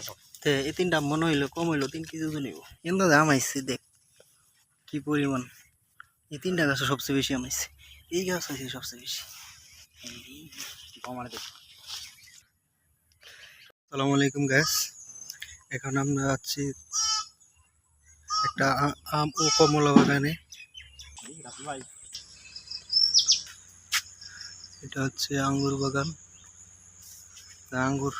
সব এই তিনটা মনে হইলো কম হইলো 3 কেজি ওজন নিব কিন্তু দাম আইছে দেখ কি পরিমাণ এই তিনটা গাছ সবচেয়ে বেশি আমাইছে এই গাছ আছে সবচেয়ে বেশি আসসালামু আলাইকুম গাইস এখন আমরা আছি একটা আম ও কমলা বাগানে এটা হচ্ছে আঙ্গুর বাগান আঙ্গুর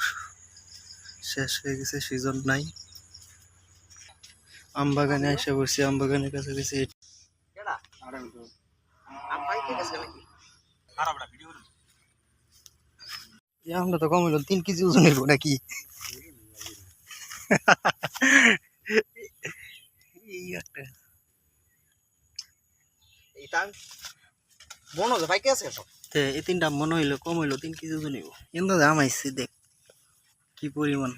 শেষ হয়ে গেছে সিজন নাই আম বাগানে এসে বসছি আম বাগানের কাছাকাছি আমরা তো কম হইল 3 কেজি ওজন হইব নাকি এই একটা এই তিনটা মনে হইলো কম হইলো 3 কেজি ওজন হইব কিন্তু দাম আইছে দেখ কি পরিমাণ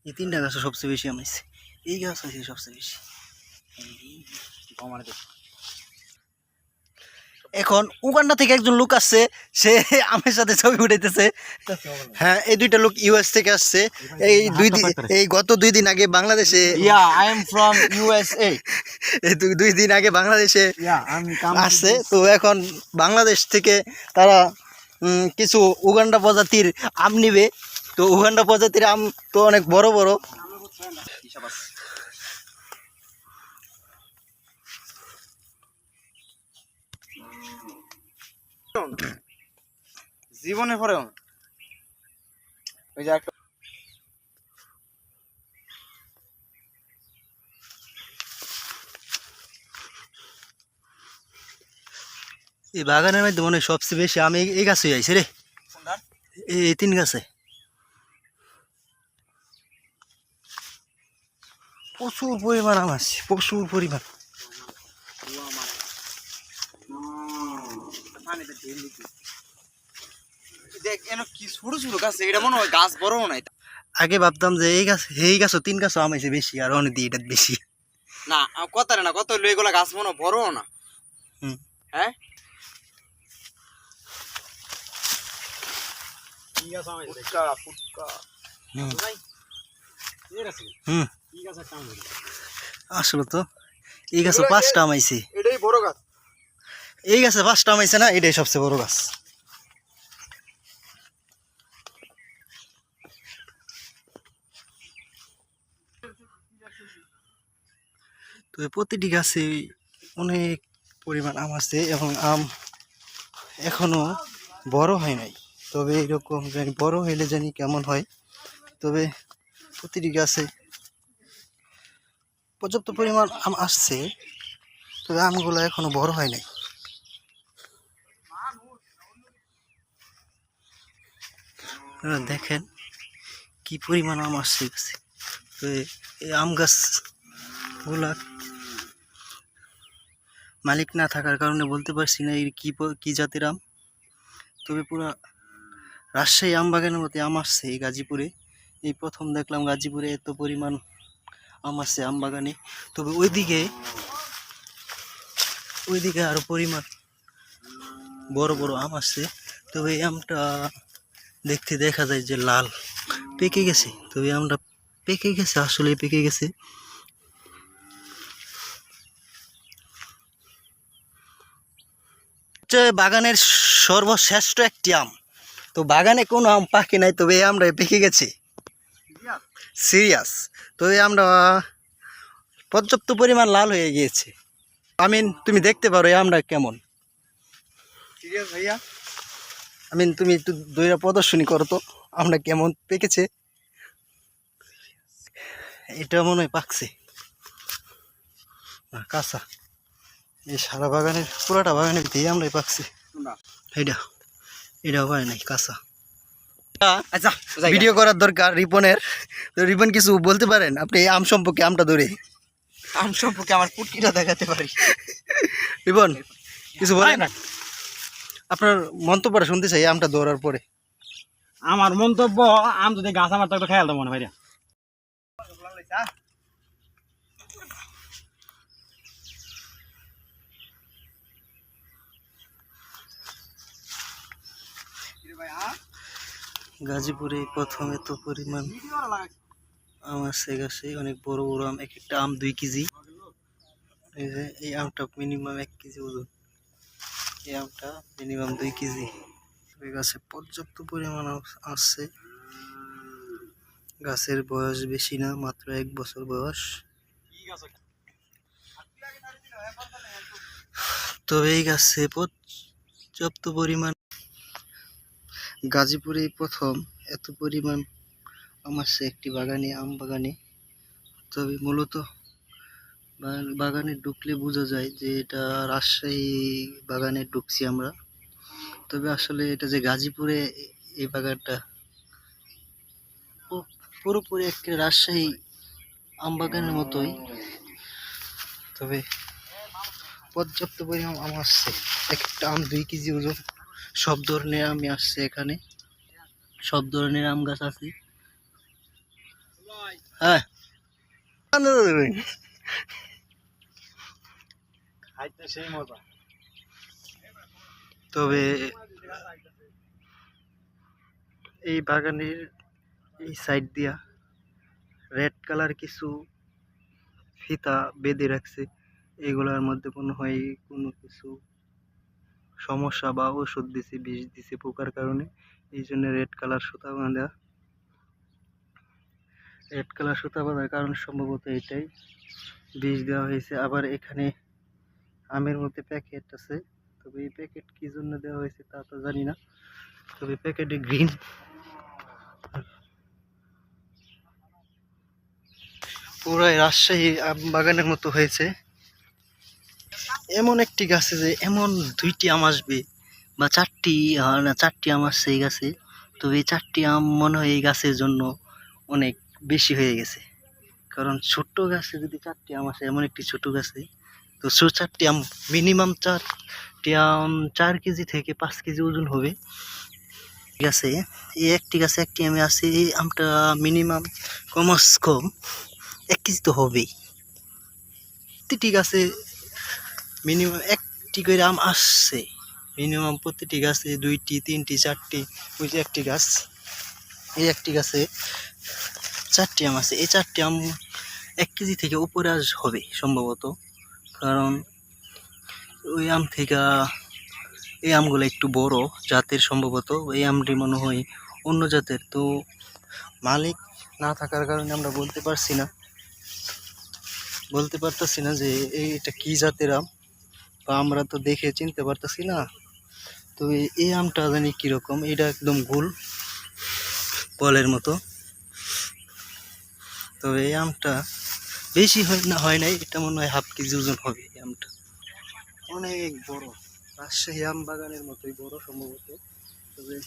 এই তিনটা গাছ সবচেয়ে বেশি আমাইছে এই গাছ আছে সবচেয়ে বেশি এখন উগান্ডা থেকে একজন লোক আসছে সে আমার সাথে ছবি উঠাইতেছে হ্যাঁ এই দুইটা লোক ইউএস থেকে আসছে এই গত 2 দিন আগে বাংলাদেশে আই এম ফ্রম ইউএসএ এই 2 দিন আগে বাংলাদেশে আসছে তো এখন বাংলাদেশ থেকে তারা কিছু উগান্ডা প্রজাতির আম নিবে তো উগান্ডা প্রজাতির আম তো অনেক বড় বড় জীবনে পরে ওই যে একটা এই বাগানের মধ্যে মনে হয় সবচেয়ে বেশি আমি এই গাছে আইছি রে এই 3 গাছে প্রচুর পরিমাণ আম আছে প্রচুর পরিমাণ দেখ এনো কি ছোট ছোট গাছ এটা মনে হয় গাছ বড় নাই আগে ভাবতাম যে এই গাছও 3 গাছও আম আছে বেশি আর অনেক দিয়ে এটা বেশি না কত না কত হইলো এগুলা গাছ মনে হয় বড় না হ্যাঁ আসলে তো এই গাছে 5টা আম আইছে এটাই বড় গাছ এই গাছে 5টা আম আইছে না এটাই সবচেয়ে বড় গাছ তো প্রতিটি গাছে অনেক পরিমাণ আম আছে এবং আম এখনো বড় হয় নাই তবে এরকম জানি বড় হইলে জানি কেমন হয় তবে প্রতিটি গাছে পর্যাপ্ত পরিমাণ আম আসছে তবে আমগুলো এখনো বড় হয় নাই দেখেন কি পরিমাণ আম আসছে তো এই আম গাছগুলা মালিক না থাকার কারণে বলতে পারছি না এর কি জাতের আম তবে পুরা রাজশাহী আম বাগানের মধ্যে আম আসছে এই গাজীপুরে এই প্রথম দেখলাম গাজীপুরে এত পরিমাণ আম আসছে আম বাগানে তবে ওইদিকে আরো পরিমাণ বড় বড় আম আসছে তবে এই আমটা দেখতে দেখা যায় যে লাল পেকে গেছে তবে আমটা পেকে গেছে আসলে পেকে গেছে বাগানের সর্বশ্রেষ্ঠ একটি আম তো বাগানে কোনো আম পাকে নাই তবে এই আমটা পেকে গেছে সিরিয়াস তবে আমরা পর্যাপ্ত পরিমাণ লাল হয়ে গিয়েছে তুমি দেখতে পারো এই আমটা কেমন সিরিয়াস ভাইয়া তুমি একটু দইরা প্রদর্শনী করো তো আমরা কেমন পেকেছে এটা মনে হয় পাকছে না কাঁচা এই সারা বাগানের পুরাটা বাগানের ভিতরে আমরাই পাকছে এটাও পারে নাই কাঁচা আচ্ছা ভিডিও করার দরকার রিপনের তো রিপন কিছু বলতে পারেন আপনি এই আম সম্পর্কে আমটা ধরে আম সম্পর্কে আমার পুটকিটা দেখাতে পারি রিপন কিছু বলেন আপনার মন্তব্যটা শুনতে চাই আমটা ধরার পরে আমার মন্তব্য আম যদি গাছ আমার তো একটা খেয়াল মনে ভাইরা গাজীপুরে প্রথম এত পরিমাণ আম আছে গাছে, অনেক বড় বড় আম, এক একটা আম 2 কেজি। এই যে এই আমটা মিনিমাম 1 কেজি ওজন, এই আমটা মিনিমাম 2 কেজি। এই গাছে পর্যাপ্ত পরিমাণ আম আছে। গাছের বয়স বেশি না, মাত্র 1 বছর বয়স। তবে এই গাছে পর্যাপ্ত পরিমাণ, গাজীপুরে প্রথম এত পরিমাণ আম আসছে একটি বাগানে, আম বাগানে। তবে মূলত বাগানে ঢুকলে বোঝা যায় যে এটা রাজশাহী বাগানে ঢুকছি আমরা। তবে আসলে এটা যে গাজীপুরে এই বাগানটা পুরোপুরি একটা রাজশাহী আম বাগানের মতোই। তবে পর্যাপ্ত পরিমাণ আম আসছে, এক একটা আম 2 কেজি ওজন। সব ধরনের আমই আসছে এখানে, সব ধরনের আম গাছ আছে। হ্যাঁ, খাইতে সেই মজা। তবে এই বাগানের এই সাইড দিয়া রেড কালার কিছু ফিতা বেঁধে রাখছে, এগুলোর মধ্যে মনে হয় কোনো কিছু সমস্যা বা ওষুধ দিছে, বিষ দিছে পোকার কারণে, এই জন্য রেড কালার সুতা বাঁধা। রেড কালার সুতা বাঁধার কারণ সম্ভবত এটাই, বিষ দেওয়া হয়েছে। আবার এখানে আমের মধ্যে প্যাকেট আছে, তবে এই প্যাকেট কি জন্য দেওয়া হয়েছে তা তো জানি না। তবে প্যাকেটে গ্রিন, পুরাই রাজশাহী আম বাগানের মতো হয়েছে। এমন একটি গাছে যে এমন 2টি আম আসবে, বা 4টি, না 4টি আম আসছে এই গাছে। তবে এই 4টি আম মনে হয় এই গাছের জন্য অনেক বেশি হয়ে গেছে, কারণ ছোট্ট গাছে যদি 4টি আম আসে, এমন একটি ছোট গাছে, তো 4টি আম মিনিমাম 4টি আম 4 কেজি থেকে 5 কেজি ওজন হবে। গাছে এই একটি গাছে একটি আমে আছে, এই আমটা মিনিমাম কম 1 কেজি তো হবেই। প্রতিটি গাছে মিনিমাম 1টি করে আম আসছে, মিনিমাম প্রতিটি গাছে 2টি 3টি 4টি। ওই যে একটি গাছ, এই একটি গাছে 4টি আম আছে, এই 4টি আম 1 কেজি থেকে উপরে হবে সম্ভবত, কারণ ওই আম থেকে এই আমগুলো একটু বড় জাতের সম্ভবত। এই আমটি মনে হয় অন্য জাতের, তো মালিক না থাকার কারণে আমরা বলতে পারতেছি না যে এটা কি জাতের আম, বা আমরা তো দেখে চিনতে পারতেছি না। তবে এই আমটা জানি কিরকম, এটা একদম গোল বলের মতো। তবে এই আমটা বেশি হয় নাই, এটা মনে হয় 1/2 কেজি ওজন হবে। এই আমটা অনেক বড়, রাজশাহী আম বাগানের মতোই বড় সম্ভবত। তবে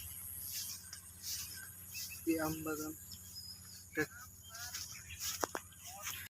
এই আম বাগান